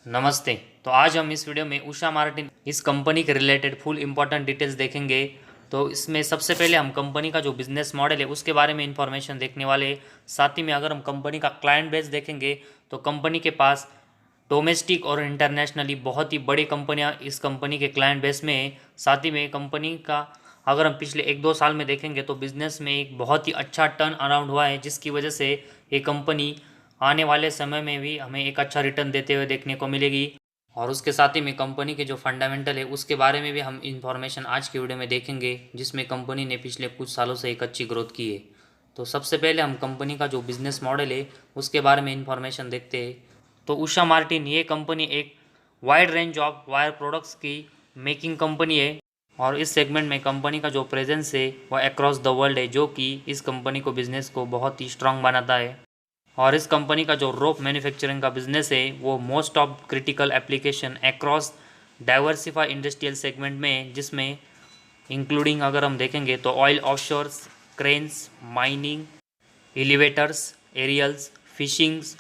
नमस्ते। तो आज हम इस वीडियो में उषा मार्टिन इस कंपनी के रिलेटेड फुल इंपॉर्टेंट डिटेल्स देखेंगे। तो इसमें सबसे पहले हम कंपनी का जो बिजनेस मॉडल है उसके बारे में इंफॉर्मेशन देखने वाले हैं। साथ ही में अगर हम कंपनी का क्लाइंट बेस देखेंगे तो कंपनी के पास डोमेस्टिक और इंटरनेशनली बहुत ही बड़ी कंपनियां इस कंपनी के क्लाइंट बेस में है। साथ ही में कंपनी का अगर हम पिछले 1-2 साल में देखेंगे तो बिजनेस में एक बहुत ही अच्छा टर्न अराउंड हुआ है, जिसकी वजह से ये कंपनी आने वाले समय में भी हमें एक अच्छा रिटर्न देते हुए देखने को मिलेगी। और उसके साथ ही में कंपनी के जो फंडामेंटल है उसके बारे में भी हम इंफॉर्मेशन आज की वीडियो में देखेंगे, जिसमें कंपनी ने पिछले कुछ सालों से एक अच्छी ग्रोथ की है। तो सबसे पहले हम कंपनी का जो बिजनेस मॉडल है उसके बारे में इंफॉर्मेशन देखते हैं। तो उषा मार्टिन ये कंपनी एक wide range of wire products की मेकिंग कंपनी है, और इस सेगमेंट में कंपनी का जो प्रेजेंस है वह अक्रॉस द वर्ल्ड है, जो कि इस कंपनी को बिजनेस को बहुत ही स्ट्रांग बनाता है। और इस कंपनी का जो रोप मैन्युफैक्चरिंग का बिजनेस है वो most of critical application across diversify industrial segment में, जिसमें इंक्लूडिंग अगर हम देखेंगे तो oil offshores, cranes, mining, elevators, aerials, fishings,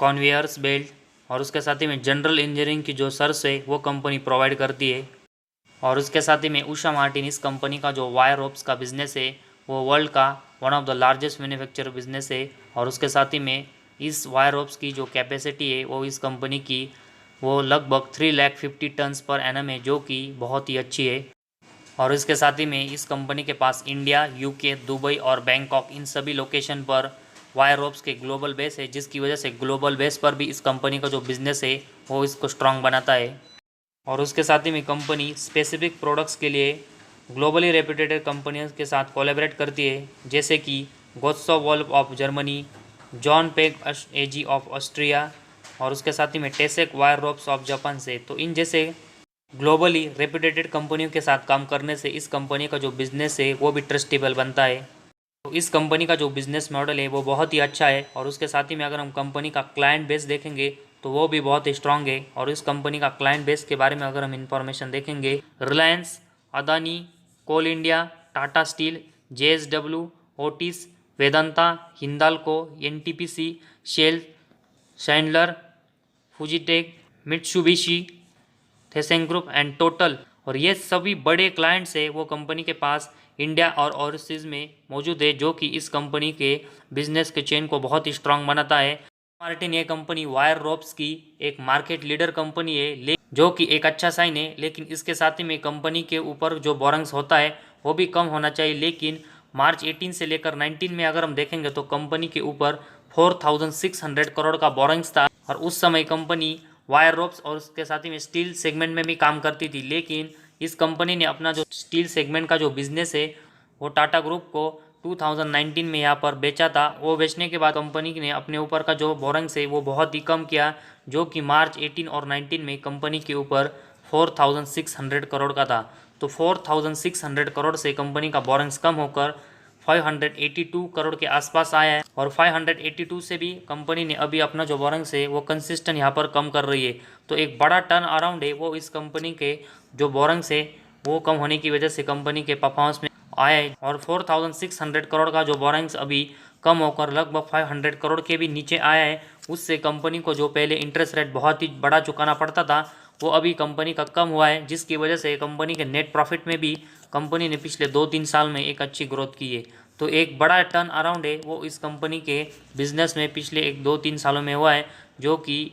conveyors belt, और उसके साथ ही में जनरल इंजीनियरिंग की जो सर्विस है वो कंपनी प्रोवाइड करती है। और उसके साथ ही में उषा मार्टिन इस कंपनी का जो वायर रोप्स का बिजनेस है वो वर्ल्ड का one of the largest manufacture business है। और उसके साथ ही में इस वायर रोप्स की जो कैपेसिटी है वो इस कंपनी की वो लगभग 350 टन्स पर एनम है, जो कि बहुत ही अच्छी है। और इसके साथ ही में इस कंपनी के पास इंडिया, यूके, दुबई और बैंकॉक इन सभी लोकेशन पर वायर रोप्स के ग्लोबल बेस है, जिसकी वजह से ग्लोबल बेस पर भी इस कंपनी का जो बिजनेस है वो इसको स्ट्रांग बनाता है। और उसके साथ ही में कंपनी स्पेसिफिक प्रोडक्ट्स के लिए ग्लोबली रेप्यूटेड कंपनियों के साथ कोलैबोरेट करती है, जैसे कि गोत्सो Wolff of Germany, John Peg AG of Austria, और उसके साथ ही में Tesac wire ropes of Japan से। तो इन जैसे ग्लोबली रेप्यूटेड कंपनियों के साथ काम करने से इस कंपनी का जो बिज़नेस है वो भी ट्रस्टेबल बनता है। तो इस कंपनी का जो बिज़नेस मॉडल है वो बहुत ही अच्छा है। और उसके साथ ही में अगर हम कंपनी का क्लाइंट बेस देखेंगे तो वो भी बहुत ही स्ट्रांग है। और इस कंपनी का क्लाइंट बेस के बारे में अगर हम इंफॉर्मेशन देखेंगे, Reliance, Adani, Coal India, Tata Steel, JSW, Otis, Vedanta, Hindalco, NTPC, Shell, Schindler, Fujitec, Mitsubishi, Thyssen group and Total, और ये सभी बड़े क्लाइंट्स है वो कंपनी के पास इंडिया और ओवरसीज़ में मौजूद है, जो कि इस कंपनी के बिजनेस के चेन को बहुत ही स्ट्रांग बनाता है। मार्टिन ये कंपनी वायर रोप्स की एक मार्केट लीडर कंपनी है, जो कि एक अच्छा साइन है। लेकिन इसके साथ ही में कंपनी के ऊपर जो बोरंग्स होता है वो भी कम होना चाहिए। लेकिन मार्च 18 से लेकर 19 में अगर हम देखेंगे तो कंपनी के ऊपर 4600 करोड़ का बोरंग्स था, और उस समय कंपनी वायर रोप्स और उसके साथ ही में स्टील सेगमेंट में भी काम करती थी। लेकिन इस कंपनी ने अपना जो स्टील सेगमेंट का जो बिजनेस है वो टाटा ग्रुप को 2019 में यहाँ पर बेचा था। वो बेचने के बाद कंपनी ने अपने ऊपर का जो बोरंग्स है वो बहुत ही कम किया, जो कि मार्च 18 और 19 में कंपनी के ऊपर 4600 करोड़ का था। तो 4600 करोड़ से कंपनी का बोरंग्स कम होकर 582 करोड़ के आसपास आया है। और 582 से भी कंपनी ने अभी अपना जो बोरंग्स है वो कंसिस्टेंट यहाँ पर कम कर रही है। तो एक बड़ा टर्न अराउंड है वो इस कंपनी के जो बोरंग्स है वो कम होने की वजह से कंपनी के परफॉर्मेंस में आया है। और 4600 करोड़ का जो बोरंग्स अभी कम होकर लगभग 500 करोड़ के भी नीचे आया है, उससे कंपनी को जो पहले इंटरेस्ट रेट बहुत ही बड़ा चुकाना पड़ता था वो अभी कंपनी का कम हुआ है, जिसकी वजह से कंपनी के नेट प्रॉफिट में भी कंपनी ने पिछले 2-3 साल में एक अच्छी ग्रोथ की है। तो एक बड़ा टर्न अराउंड है वो इस कंपनी के बिजनेस में पिछले 1-2-3 सालों में हुआ है, जो कि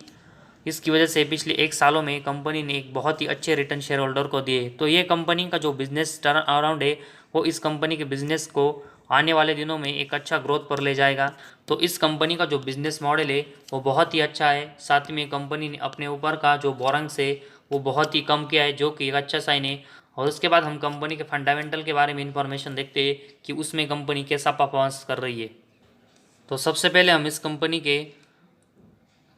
इसकी वजह से पिछले 1 सालों में कंपनी ने एक बहुत ही अच्छे रिटर्न शेयर होल्डर को दिए। तो ये कंपनी का जो बिजनेस टर्न अराउंड है वो इस कंपनी के बिजनेस को आने वाले दिनों में एक अच्छा ग्रोथ पर ले जाएगा। तो इस कंपनी का जो बिजनेस मॉडल है वो बहुत ही अच्छा है। साथ ही में कंपनी ने अपने ऊपर का जो बोरंग्स है वो बहुत ही कम किया है, जो कि एक अच्छा साइन है। और उसके बाद हम कंपनी के फंडामेंटल के बारे में इंफॉर्मेशन देखते हैं कि उसमें कंपनी कैसा परफॉर्मेंस कर रही है। तो सबसे पहले हम इस कंपनी के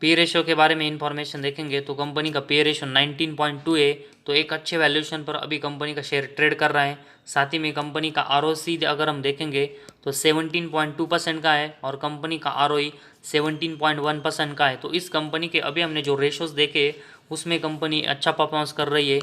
पी रेशो के बारे में इंफॉर्मेशन देखेंगे तो कंपनी का पी रेशो 19.2 है। तो एक अच्छे वैल्यूएशन पर अभी कंपनी का शेयर ट्रेड कर रहा है। साथ ही में कंपनी का ROC अगर हम देखेंगे तो 17.2% का है, और कंपनी का ROE 17.1% का है। तो इस कंपनी के अभी हमने जो रेशोज देखे उसमें कंपनी अच्छा परफॉर्मेंस कर रही है।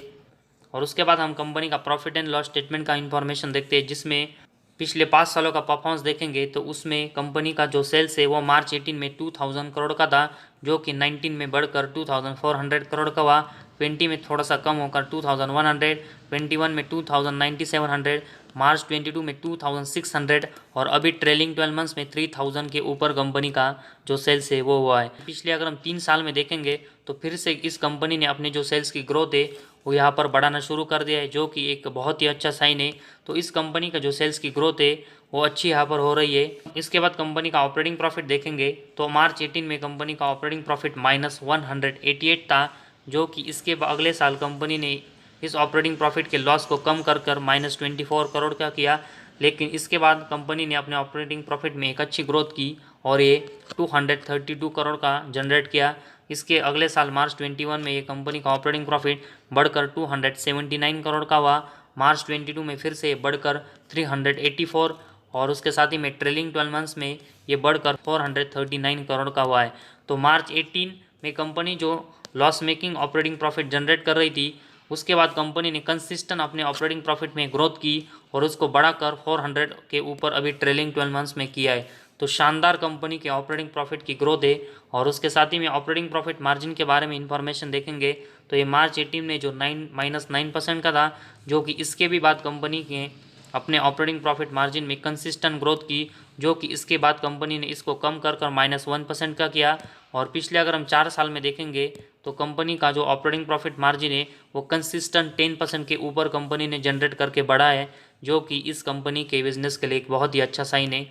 और उसके बाद हम कंपनी का प्रॉफिट एंड लॉस स्टेटमेंट का इंफॉर्मेशन देखते हैं, जिसमें पिछले 5 सालों का परफॉर्मेंस देखेंगे तो उसमें कंपनी का जो सेल्स है वो मार्च 18 में 2000 करोड़ का था, जो कि 19 में बढ़कर 2400 करोड़ का हुआ, 20 में थोड़ा सा कम होकर 2100, 21 में 2700, मार्च 22 में 2600 और अभी ट्रेलिंग 12 मंथ्स में 3000 के ऊपर कंपनी का जो सेल्स है वो हुआ है। पिछले अगर हम 3 साल में देखेंगे तो फिर से इस कंपनी ने अपने जो सेल्स की ग्रोथ है वो यहाँ पर बढ़ाना शुरू कर दिया है, जो कि एक बहुत ही अच्छा साइन है। तो इस कंपनी का जो सेल्स की ग्रोथ है वो अच्छी यहाँ पर हो रही है। इसके बाद कंपनी का ऑपरेटिंग प्रॉफिट देखेंगे तो मार्च 18 में कंपनी का ऑपरेटिंग प्रॉफिट -188 था, जो कि इसके अगले साल कंपनी ने इस ऑपरेटिंग प्रॉफिट के लॉस को कम कर -24 करोड़ का किया। लेकिन इसके बाद कंपनी ने अपने ऑपरेटिंग प्रॉफिट में एक अच्छी ग्रोथ की और ये 232 करोड़ का जनरेट किया। इसके अगले साल मार्च 21 में ये कंपनी का ऑपरेटिंग प्रॉफिट बढ़कर 279 करोड़ का हुआ। मार्च 22 में फिर से बढ़कर 384 और उसके साथ ही में ट्रेलिंग 12 मंथ्स में ये बढ़कर 439 करोड़ का हुआ है। तो मार्च 18 में कंपनी जो loss making operating profit generate कर रही थी, उसके बाद कंपनी ने कंसिस्टेंट अपने ऑपरेटिंग प्रॉफिट में ग्रोथ की और उसको बढ़ाकर 400 के ऊपर अभी ट्रेलिंग 12 मंथ्स में किया है। तो शानदार कंपनी के ऑपरेटिंग प्रॉफिट की ग्रोथ है। और उसके साथ ही में ऑपरेटिंग प्रॉफिट मार्जिन के बारे में इंफॉर्मेशन देखेंगे तो ये मार्च 18 में जो -9% का था, जो कि इसके भी बाद कंपनी के अपने ऑपरेटिंग प्रॉफिट मार्जिन में कंसिस्टेंट ग्रोथ की, जो कि इसके बाद कंपनी ने इसको कम कर -1% का किया। और पिछले अगर हम 4 साल में देखेंगे तो कंपनी का जो ऑपरेटिंग प्रॉफिट मार्जिन है वो कंसिस्टेंट 10% के ऊपर कंपनी ने जनरेट करके बढ़ा है, जो कि इस कंपनी के बिजनेस के लिए एक बहुत ही अच्छा साइन है।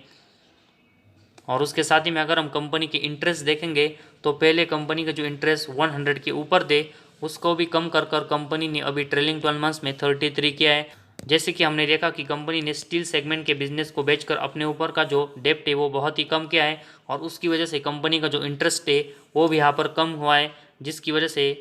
और उसके साथ ही में अगर हम कंपनी के इंटरेस्ट देखेंगे तो पहले कंपनी का जो इंटरेस्ट 100 के ऊपर थे उसको भी कम कर कंपनी ने अभी ट्रेलिंग 12 मंथ्स में 33 किया है। जैसे कि हमने देखा कि कंपनी ने स्टील सेगमेंट के बिजनेस को बेचकर अपने ऊपर का जो डेप्ट है वो बहुत ही कम किया है और उसकी वजह से कंपनी का जो इंटरेस्ट है वो भी यहाँ पर कम हुआ है, जिसकी वजह से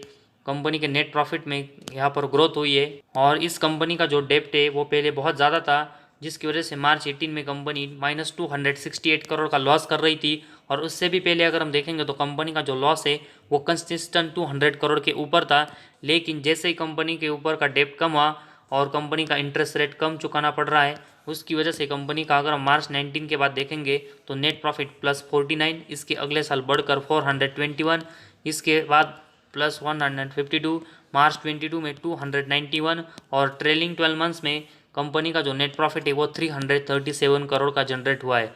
कंपनी के नेट प्रॉफिट में यहाँ पर ग्रोथ हुई है। और इस कंपनी का जो डेप्ट है वो पहले बहुत ज़्यादा था, जिसकी वजह से मार्च 18 में कंपनी -268 करोड़ का लॉस कर रही थी। और उससे भी पहले अगर हम देखेंगे तो कंपनी का जो लॉस है वो कंसिस्टेंट 200 करोड़ के ऊपर था। लेकिन जैसे ही कंपनी के ऊपर का डेप्ट कम हुआ और कंपनी का इंटरेस्ट रेट कम चुकाना पड़ रहा है, उसकी वजह से कंपनी का अगर हम मार्च 19 के बाद देखेंगे तो नेट प्रॉफिट +49, इसके अगले साल बढ़कर 421, इसके बाद +152, मार्च 22 में 291 और ट्रेलिंग 12 मंथ्स में कंपनी का जो नेट प्रॉफिट है वो 337 करोड़ का जनरेट हुआ है।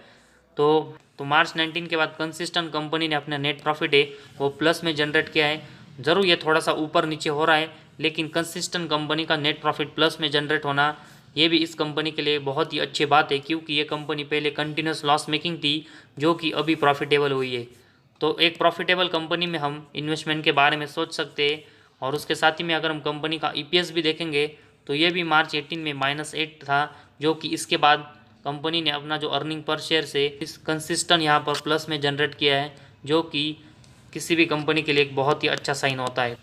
तो मार्च 19 के बाद कंसिस्टेंट कंपनी ने अपना नेट प्रॉफिट है वो प्लस में जनरेट किया है। ज़रूर ये थोड़ा सा ऊपर नीचे हो रहा है, लेकिन कंसिस्टेंट कंपनी का नेट प्रॉफिट प्लस में जनरेट होना ये भी इस कंपनी के लिए बहुत ही अच्छी बात है, क्योंकि ये कंपनी पहले कंटिन्यूस लॉस मेकिंग थी जो कि अभी प्रॉफिटेबल हुई है। तो एक प्रॉफिटेबल कंपनी में हम इन्वेस्टमेंट के बारे में सोच सकते हैं। और उसके साथ ही में अगर हम कंपनी का ईपीएस भी देखेंगे तो ये भी मार्च 18 में -8 था, जो कि इसके बाद कंपनी ने अपना जो अर्निंग पर शेयर से इस कंसिस्टेंट यहाँ पर प्लस में जनरेट किया है, जो कि किसी भी कंपनी के लिए एक बहुत ही अच्छा साइन होता है।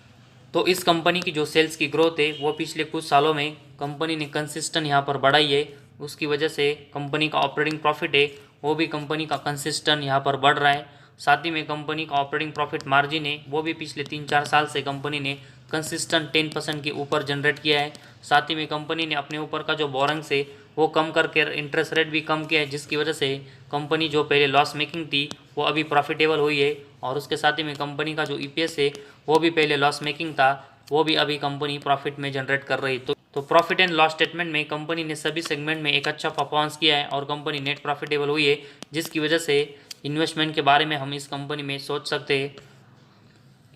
तो इस कंपनी की जो सेल्स की ग्रोथ है वो पिछले कुछ सालों में कंपनी ने कंसिस्टेंट यहाँ पर बढ़ाई है, उसकी वजह से कंपनी का ऑपरेटिंग प्रॉफिट है वो भी कंपनी का कंसिस्टेंट यहाँ पर बढ़ रहा है। साथ ही में कंपनी का ऑपरेटिंग प्रॉफिट मार्जिन है वो भी पिछले 3-4 साल से कंपनी ने कंसिस्टेंट 10% के ऊपर जनरेट किया है। साथ ही में कंपनी ने अपने ऊपर का जो बोरिंग्स है वो कम करके इंटरेस्ट रेट भी कम किया है, जिसकी वजह से कंपनी जो पहले लॉस मेकिंग थी वो अभी प्रॉफिटेबल हुई है। और उसके साथ ही में कंपनी का जो ईपीएस है वो भी पहले लॉस मेकिंग था, वो भी अभी कंपनी प्रॉफिट में जनरेट कर रही। तो प्रॉफिट एंड लॉस स्टेटमेंट में कंपनी ने सभी सेगमेंट में एक अच्छा परफॉर्मेंस किया है और कंपनी नेट प्रॉफिटेबल हुई है, जिसकी वजह से इन्वेस्टमेंट के बारे में हम इस कंपनी में सोच सकते हैं।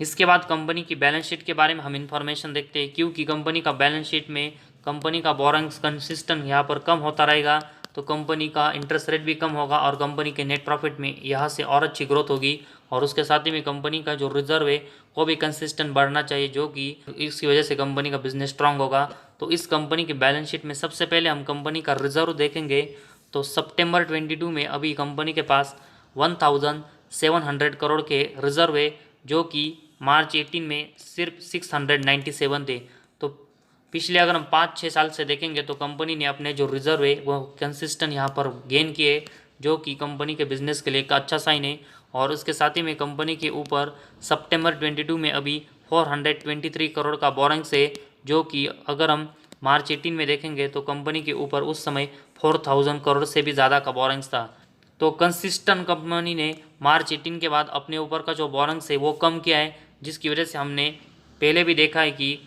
इसके बाद कंपनी की बैलेंस शीट के बारे में हम इंफॉर्मेशन देखते हैं, क्योंकि कंपनी का बैलेंस शीट में कंपनी का बोरिंग्स कंसिस्टेंट यहाँ पर कम होता रहेगा तो कंपनी का इंटरेस्ट रेट भी कम होगा और कंपनी के नेट प्रॉफिट में यहाँ से और अच्छी ग्रोथ होगी। और उसके साथ ही में कंपनी का जो रिजर्व है वो भी कंसिस्टेंट बढ़ना चाहिए, जो कि इसकी वजह से कंपनी का बिजनेस स्ट्रांग होगा। तो इस कंपनी की बैलेंस शीट में सबसे पहले हम कंपनी का रिजर्व देखेंगे तो सितंबर 22 में अभी कंपनी के पास 1700 करोड़ के रिजर्व है, जो कि मार्च 18 में सिर्फ 697 थे। तो पिछले अगर हम 5-6 साल से देखेंगे तो कंपनी ने अपने जो रिजर्व है वो कंसिस्टेंट यहाँ पर गेन किए, जो कि कंपनी के बिजनेस के लिए एक अच्छा साइन है। और उसके साथ ही में कंपनी के ऊपर सितंबर 22 में अभी 423 करोड़ का बोरिंग्स है, जो कि अगर हम मार्च 18 में देखेंगे तो कंपनी के ऊपर उस समय 4000 करोड़ से भी ज़्यादा का बोरिंग्स था। तो कंसिस्टेंट कंपनी ने मार्च 18 के बाद अपने ऊपर का जो बोरिंग्स है वो कम किया है, जिसकी वजह से हमने पहले भी देखा है कि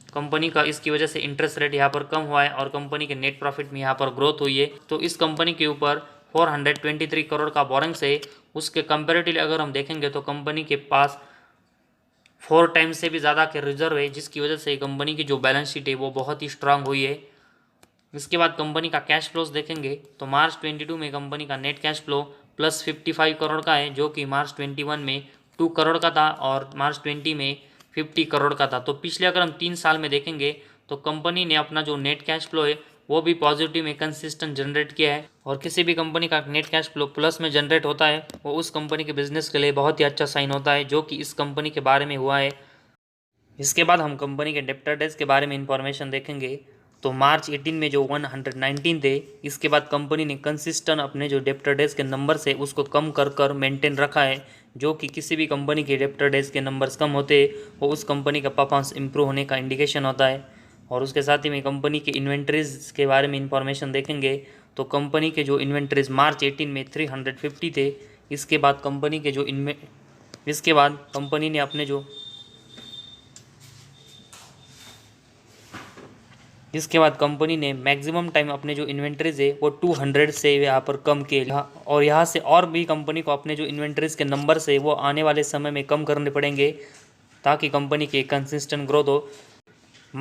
कंपनी का इसकी वजह से इंटरेस्ट रेट यहाँ पर कम हुआ है और कंपनी के नेट प्रॉफिट में यहाँ पर ग्रोथ हुई है। तो इस कंपनी के ऊपर 423 करोड़ का बोरिंग्स है। उसके कंपेरेटिवली अगर हम देखेंगे तो कंपनी के पास 4 टाइम्स से भी ज़्यादा के रिजर्व है, जिसकी वजह से कंपनी की जो बैलेंस शीट है वो बहुत ही स्ट्रांग हुई है। इसके बाद कंपनी का कैश फ्लोज देखेंगे तो मार्च 22 में कंपनी का net cash flow plus 55 crore का है, जो कि मार्च 21 में 2 करोड़ का था और मार्च 20 में 50 करोड़ का था। तो पिछले अगर हम 3 साल में देखेंगे तो कंपनी ने अपना जो नेट कैश फ्लो है वो भी पॉजिटिव में कंसिस्टेंट जनरेट किया है। और किसी भी कंपनी का नेट कैश फ्लो प्लस में जनरेट होता है वो उस कंपनी के बिजनेस के लिए बहुत ही अच्छा साइन होता है, जो कि इस कंपनी के बारे में हुआ है। इसके बाद हम कंपनी के डेप्टर डेज के बारे में इंफॉर्मेशन देखेंगे। तो मार्च 18 में जो 119 थे, इसके बाद कंपनी ने कंसिस्टेंट अपने जो डेप्टर डेज के नंबर से उसको कम कर कर मेंटेन रखा है, जो कि किसी भी कंपनी के डेप्टर डेज के नंबर्स कम होते वो उस कंपनी का परफॉर्मेंस इंप्रूव होने का इंडिकेशन होता है। और उसके साथ ही में कंपनी के इन्वेंट्रीज के बारे में इंफॉर्मेशन देखेंगे तो कंपनी के जो इन्वेंट्रीज मार्च 18 में 350 थे। इसके बाद कंपनी के जो इसके बाद कंपनी ने अपने जो इसके बाद कंपनी ने मैक्सिमम टाइम अपने जो इन्वेंट्रीज है वो 200 से यहाँ पर कम किए और यहाँ से और भी कंपनी को अपने जो इन्वेंट्रीज के नंबर से वो आने वाले समय में कम करने पड़ेंगे ताकि कंपनी की कंसिस्टेंट ग्रोथ हो।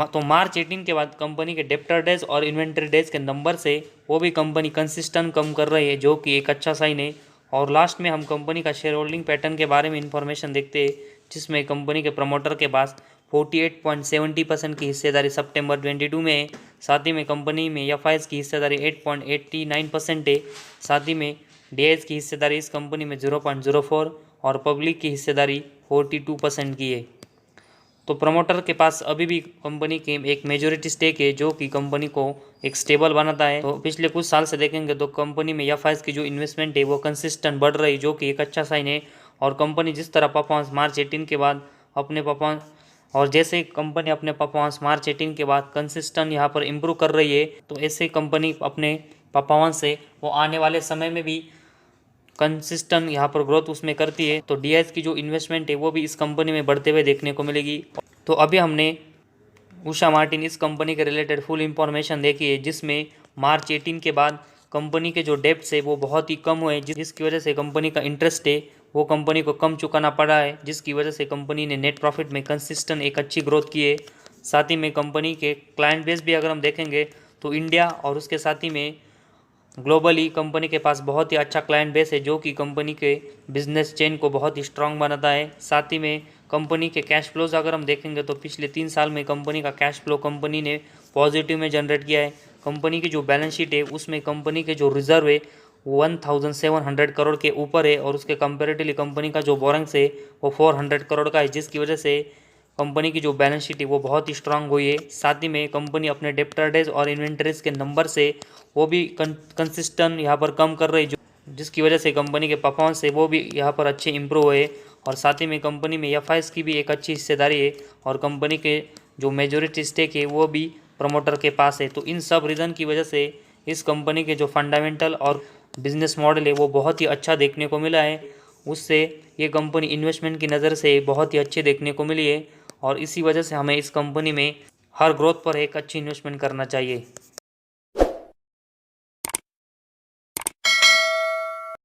तो मार्च 18 के बाद कंपनी के डेप्टर डेज और इन्वेंट्री डेज के नंबर से वो भी कंपनी कंसिस्टेंट कम कर रही है, जो कि एक अच्छा साइन है। और लास्ट में हम कंपनी का शेयर होल्डिंग पैटर्न के बारे में इंफॉर्मेशन देखते हैं, जिसमें कंपनी के प्रमोटर के पास 48.70% की हिस्सेदारी सितंबर 22 में है। साथ ही में कंपनी में एफआईएस की हिस्सेदारी 8.89% है। साथ ही में डीआईएस की हिस्सेदारी इस कंपनी में 0.04 और पब्लिक की हिस्सेदारी 42% की है। तो प्रमोटर के पास अभी भी कंपनी की एक मेजॉरिटी स्टेक है, जो कि कंपनी को एक स्टेबल बनाता है। तो पिछले कुछ साल से देखेंगे तो कंपनी में एफआईएस की जो इन्वेस्टमेंट है वो कंसिस्टेंट बढ़ रही है, जो कि एक अच्छा साइन है। और कंपनी जिस तरह परफॉर्मेंस मार्च 18 के बाद अपने परफॉर्मेंस और जैसे कंपनी अपने परफॉर्मेंस मार्च 18 के बाद कंसिस्टेंट यहाँ पर इम्प्रूव कर रही है, तो ऐसे कंपनी अपने परफॉर्मेंस से वो आने वाले समय में भी कंसिस्टेंट यहाँ पर ग्रोथ उसमें करती है। तो डीआईएस की जो इन्वेस्टमेंट है वो भी इस कंपनी में बढ़ते हुए देखने को मिलेगी। तो अभी हमने उषा मार्टिन इस कंपनी के रिलेटेड फुल इंफॉर्मेशन देखी है, जिसमें मार्च 18 के बाद कंपनी के जो डेब्ट्स है वो बहुत ही कम हुए, जिसकी वजह से कंपनी का इंटरेस्ट है वो कंपनी को कम चुकाना पड़ा है, जिसकी वजह से कंपनी ने नेट प्रॉफिट में कंसिस्टेंट एक अच्छी ग्रोथ की है। साथ ही में कंपनी के क्लाइंट बेस भी अगर हम देखेंगे तो इंडिया और उसके साथ ही में ग्लोबली कंपनी के पास बहुत ही अच्छा क्लाइंट बेस है, जो कि कंपनी के बिजनेस चेन को बहुत ही स्ट्रांग बनाता है। साथ ही में कंपनी के कैश फ्लोज अगर हम देखेंगे तो पिछले 3 साल में कंपनी का कैश फ्लो कंपनी ने पॉजिटिव में जनरेट किया है। कंपनी की जो बैलेंस शीट है उसमें कंपनी के जो रिजर्व है 1700 करोड़ के ऊपर है और उसके कंपेरेटिवली कंपनी का जो बोरिंग्स है वो 400 करोड़ का है, जिसकी वजह से कंपनी की जो बैलेंस शीट है वो बहुत ही स्ट्रांग हुई है। साथ ही में कंपनी अपने डेप्टर डेज और इन्वेंटरीज के नंबर से वो भी कंसिस्टेंट यहाँ पर कम कर रही है, जिसकी वजह से कंपनी के परफॉर्मेंस है वो भी यहाँ पर अच्छे इंप्रूव हुए। और साथ ही में कंपनी में एफआईएस की भी एक अच्छी हिस्सेदारी है और कंपनी के जो मेजॉरिटी स्टेक है वो भी प्रमोटर के पास है। तो इन सब रीज़न की वजह से इस कंपनी के जो फंडामेंटल और बिजनेस मॉडल है वो बहुत ही अच्छा देखने को मिला है। उससे ये कंपनी इन्वेस्टमेंट की नज़र से बहुत ही अच्छी देखने को मिली है और इसी वजह से हमें इस कंपनी में हर ग्रोथ पर एक अच्छी इन्वेस्टमेंट करना चाहिए।